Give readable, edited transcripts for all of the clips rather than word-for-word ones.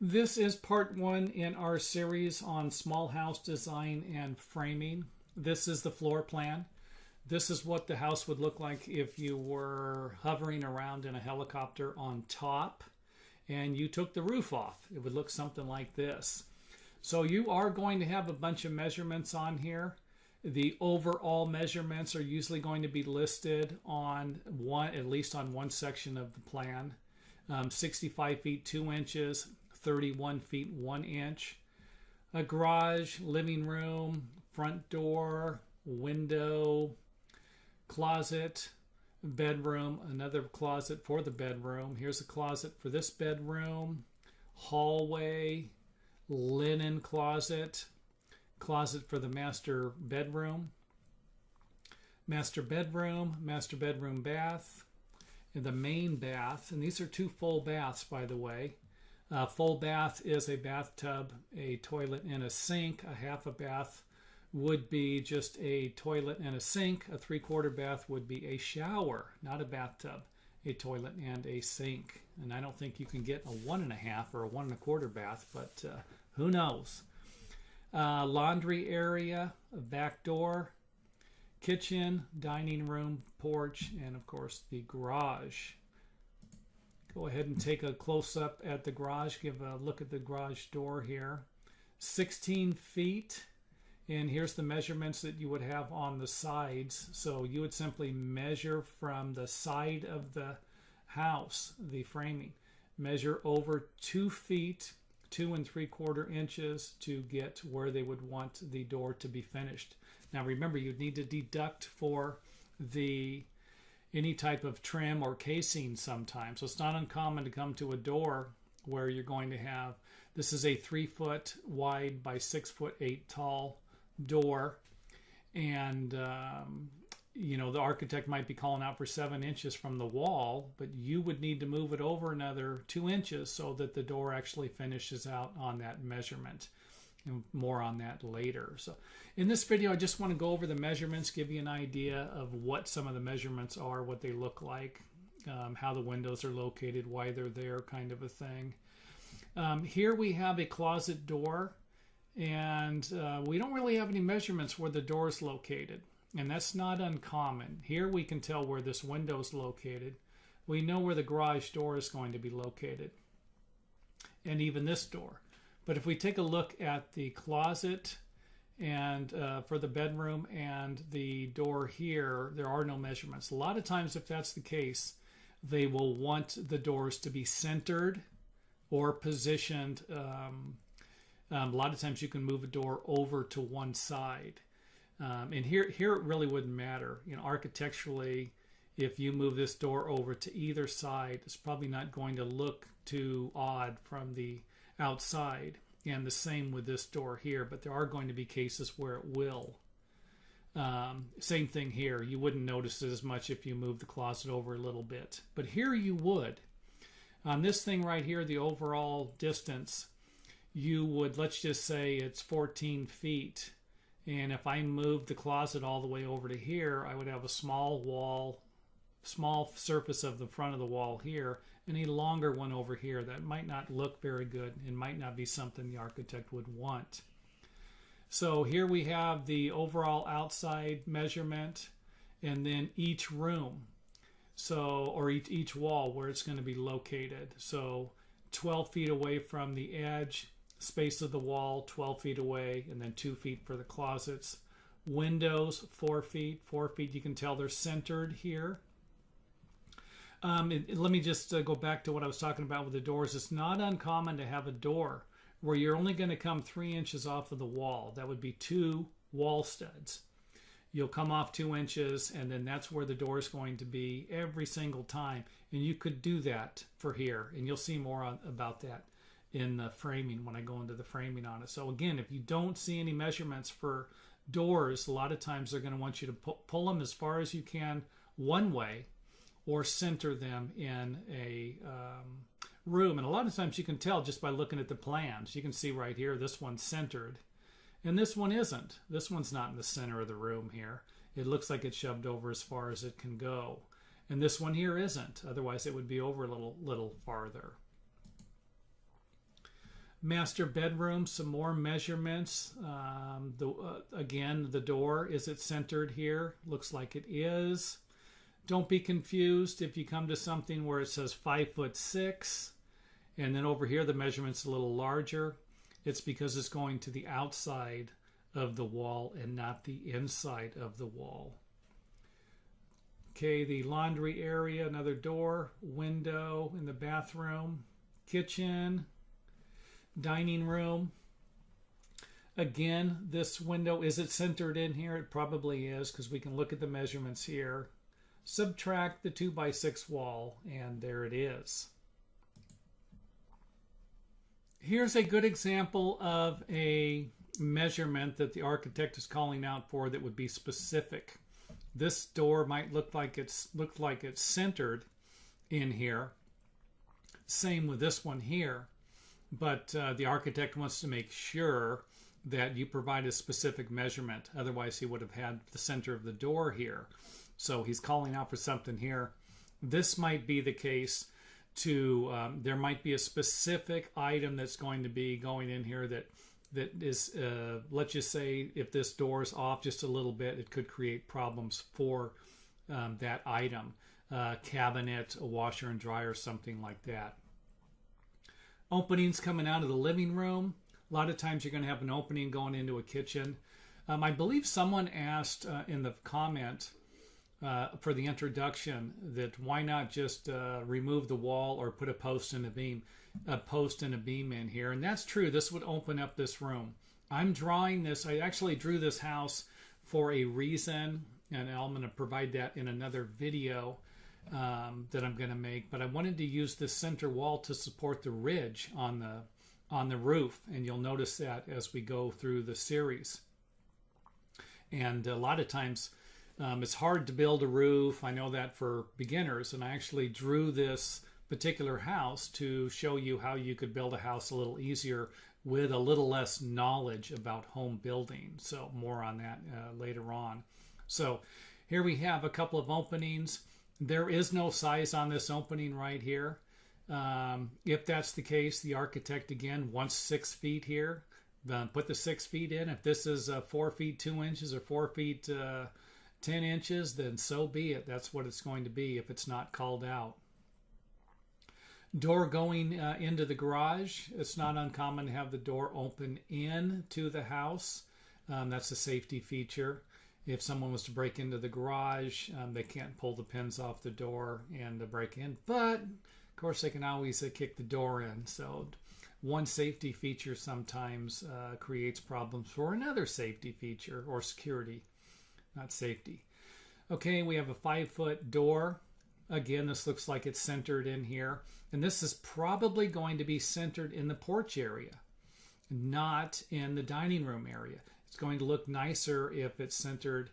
This is part one in our series on small house design and framing. This is the floor plan. This is what the house would look like if you were hovering around in a helicopter on top and you took the roof off. It would look something like this. So you are going to have a bunch of measurements on here. The overall measurements are usually going to be listed on one, at least on one section of the plan. 65 feet 2 inches, 31 feet 1 inch. A garage, living room, front door, window, closet, bedroom, another closet for the bedroom. Here's a closet for this bedroom, hallway, linen closet, closet for the master bedroom, master bedroom bath, and the main bath. And these are two full baths, by the way. Full bath is a bathtub, a toilet, and a sink. A half a bath would be just a toilet and a sink. A three-quarter bath would be a shower, not a bathtub, a toilet and a sink. And I don't think you can get a 1.5 or a 1.25 bath, but who knows? Laundry area, a back door, kitchen, dining room, porch, and of course the garage. Go ahead and take a close-up at the garage. Give a look at the garage door here. 16 feet. And here's the measurements that you would have on the sides. So you would simply measure from the side of the house, the framing. Measure over 2 feet, 2 3/4 inches to get where they would want the door to be finished. Now remember, you'd need to deduct for any type of trim or casing sometimes. So it's not uncommon to come to a door where you're going to have, this is a 3 foot wide by 6 foot 8 tall door. And, the architect might be calling out for 7 inches from the wall, but you would need to move it over another 2 inches so that the door actually finishes out on that measurement. And more on that later. So in this video, I just want to go over the measurements, give you an idea of what some of the measurements are, what they look like, how the windows are located, why they're there, kind of a thing. Here we have a closet door, and we don't really have any measurements where the door is located, and that's not uncommon. Here we can tell where this window is located. We know where the garage door is going to be located, and even this door. But if we take a look at the closet and for the bedroom and the door here, there are no measurements. A lot of times, if that's the case, they will want the doors to be centered or positioned. A lot of times you can move a door over to one side. And here it really wouldn't matter. Architecturally, if you move this door over to either side, it's probably not going to look too odd from the outside, and the same with this door here, but there are going to be cases where it will. Same thing here. You wouldn't notice it as much if you move the closet over a little bit, but here you would. On this thing right here, the overall distance, you would, let's just say it's 14 feet, and if I moved the closet all the way over to here, I would have a small wall, small surface of the front of the wall here, and a longer one over here. That might not look very good and might not be something the architect would want. So here we have the overall outside measurement, and then each room, or each wall where it's going to be located. So 12 feet away from the edge, space of the wall 12 feet away, and then 2 feet for the closets. Windows 4 feet. 4 feet, you can tell they're centered here. Let me just go back to what I was talking about with the doors. It's not uncommon to have a door where you're only going to come 3 inches off of the wall. That would be 2 wall studs. You'll come off 2 inches, and then that's where the door is going to be every single time. And you could do that for here, and you'll see more about that in the framing when I go into the framing on it. So again, if you don't see any measurements for doors, a lot of times they're going to want you to pull them as far as you can one way, or center them in a room. And a lot of times you can tell just by looking at the plans. You can see right here, this one's centered, and this one isn't. This one's not in the center of the room here. It looks like it's shoved over as far as it can go. And this one here isn't. Otherwise, it would be over a little farther. Master bedroom, some more measurements. Again, the door, is it centered here? Looks like it is. Don't be confused if you come to something where it says 5'6", and then over here the measurement's a little larger. It's because it's going to the outside of the wall and not the inside of the wall. Okay, the laundry area, another door, window in the bathroom, kitchen, dining room. Again, this window, is it centered in here? It probably is, because we can look at the measurements here. Subtract the 2x6 wall, and there it is. Here's a good example of a measurement that the architect is calling out for that would be specific. This door might look like it's centered in here. Same with this one here. But the architect wants to make sure that you provide a specific measurement. Otherwise, he would have had the center of the door here. So he's calling out for something here. This might be the case to, there might be a specific item that's going to be going in here that is, let's just say if this door is off just a little bit, it could create problems for that item. Cabinet, a washer and dryer, something like that. Openings coming out of the living room. A lot of times you're going to have an opening going into a kitchen. I believe someone asked in the comment for the introduction that why not just remove the wall or put a post and a beam in here. And that's true. This would open up this room. I'm drawing this. I actually drew this house for a reason, and I'm going to provide that in another video that I'm going to make. But I wanted to use this center wall to support the ridge on the roof, and you'll notice that as we go through the series. And a lot of times it's hard to build a roof. I know that for beginners, and I actually drew this particular house to show you how you could build a house a little easier with a little less knowledge about home building. So more on that later on. So here we have a couple of openings. There is no size on this opening right here. If that's the case, the architect again wants 6 feet here. Then put the 6 feet in. If this is 4 feet 2 inches or 4 feet 10 inches, then so be it. That's what it's going to be if it's not called out. Door going into the garage. It's not uncommon to have the door open in to the house. That's a safety feature. If someone was to break into the garage, they can't pull the pins off the door and break in. But, of course, they can always kick the door in. So one safety feature sometimes creates problems for another safety feature, or security, not safety. Okay, we have a 5-foot door. Again, this looks like it's centered in here. And this is probably going to be centered in the porch area, not in the dining room area. It's going to look nicer if it's centered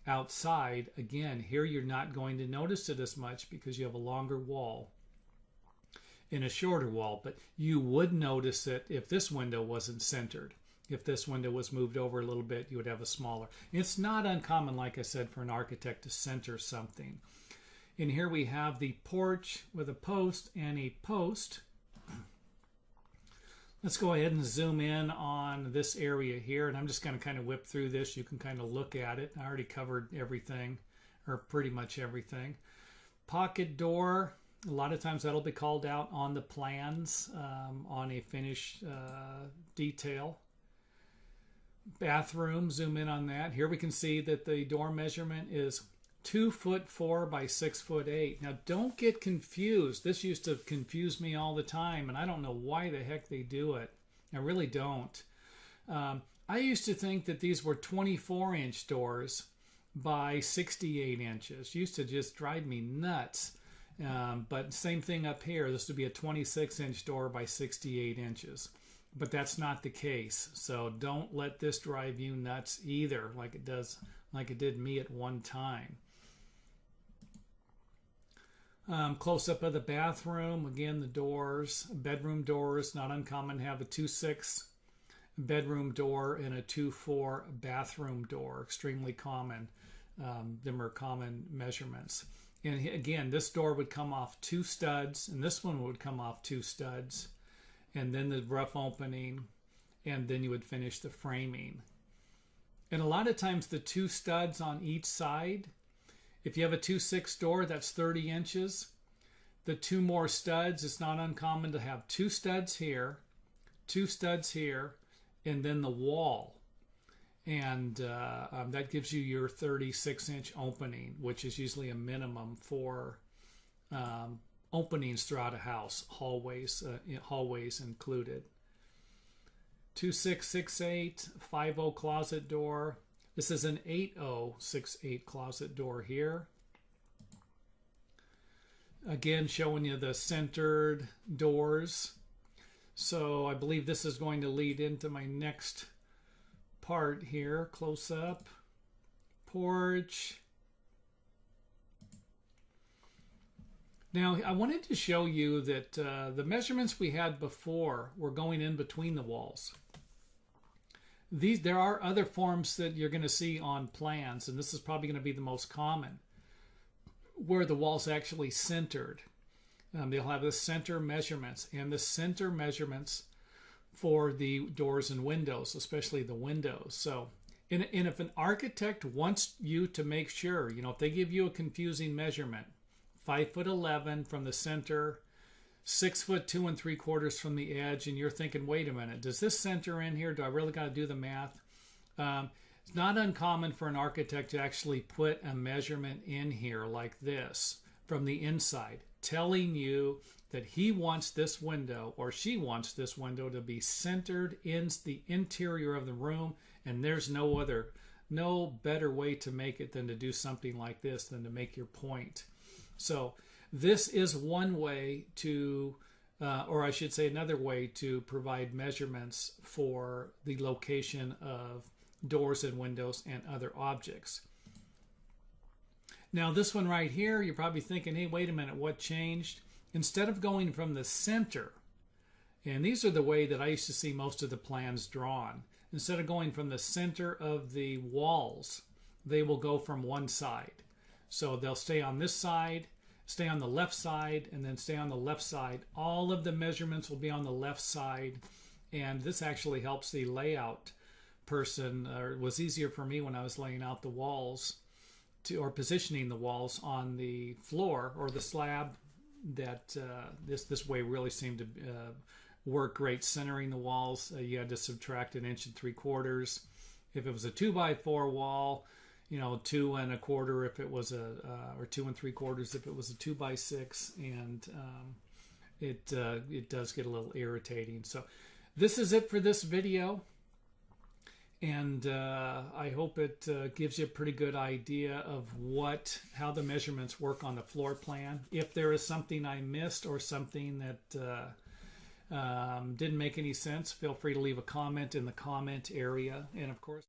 outside. Again, here you're not going to notice it as much because you have a longer wall and a shorter wall. But you would notice it if this window wasn't centered. If this window was moved over a little bit, you would have a smaller. It's not uncommon, like I said, for an architect to center something. And here we have the porch with a post and a post. Let's go ahead and zoom in on this area here. And I'm just going to kind of whip through this. You can kind of look at it. I already covered everything, or pretty much everything. Pocket door. A lot of times that'll be called out on the plans on a finished detail. Bathroom, zoom in on that. Here we can see that the door measurement is 2'4" by 6'8". Now don't get confused. This used to confuse me all the time, and I don't know why the heck they do it. I really don't. I used to think that these were 24-inch doors by 68 inches. Used to just drive me nuts. But same thing up here. This would be a 26-inch door by 68 inches. But that's not the case. So don't let this drive you nuts either, like it did me at one time. Close up of the bathroom. Again, the doors, bedroom doors. Not uncommon to have a 2'6" bedroom door and a 2'4" bathroom door. Extremely common. Them are common measurements. And again, this door would come off 2 studs, and this one would come off 2 studs. and then the rough opening, and then you would finish the framing. And a lot of times the 2 studs on each side, if you have a 2/6 door, that's 30 inches. The 2 more studs, it's not uncommon to have 2 studs here, 2 studs here, and then the wall. And that gives you your 36-inch opening, which is usually a minimum for openings throughout a house, hallways included. 2668 50 closet door. This is an 8068 closet door here. Again, showing you the centered doors. So I believe this is going to lead into my next part here. Close up. Porch. Now, I wanted to show you that the measurements we had before were going in between the walls. There are other forms that you're going to see on plans, and this is probably going to be the most common, where the wall's actually centered. They'll have the center measurements, and the center measurements for the doors and windows, especially the windows. So, and if an architect wants you to make sure, if they give you a confusing measurement, 5'11" from the center, 6'2 3/4" from the edge, and you're thinking, wait a minute, does this center in here? Do I really got to do the math? It's not uncommon for an architect to actually put a measurement in here like this from the inside, telling you that he wants this window or she wants this window to be centered in the interior of the room, and there's no better way to make it than to do something like this, than to make your point. So this is one way to, or I should say another way to provide measurements for the location of doors and windows and other objects. Now this one right here, you're probably thinking, hey, wait a minute, what changed? Instead of going from the center, and these are the way that I used to see most of the plans drawn, instead of going from the center of the walls, they will go from one side. So they'll stay on this side, stay on the left side, and then stay on the left side. All of the measurements will be on the left side, and this actually helps the layout person. It was easier for me when I was laying out the walls or positioning the walls on the floor or the slab. That this way really seemed to work great, centering the walls. You had to subtract 1 3/4 if it was a 2x4 wall. 2 1/4 if it was or 2 3/4 if it was a 2x6, and it does get a little irritating. So this is it for this video, and I hope it gives you a pretty good idea of how the measurements work on the floor plan. If there is something I missed or something that didn't make any sense, feel free to leave a comment in the comment area, and of course,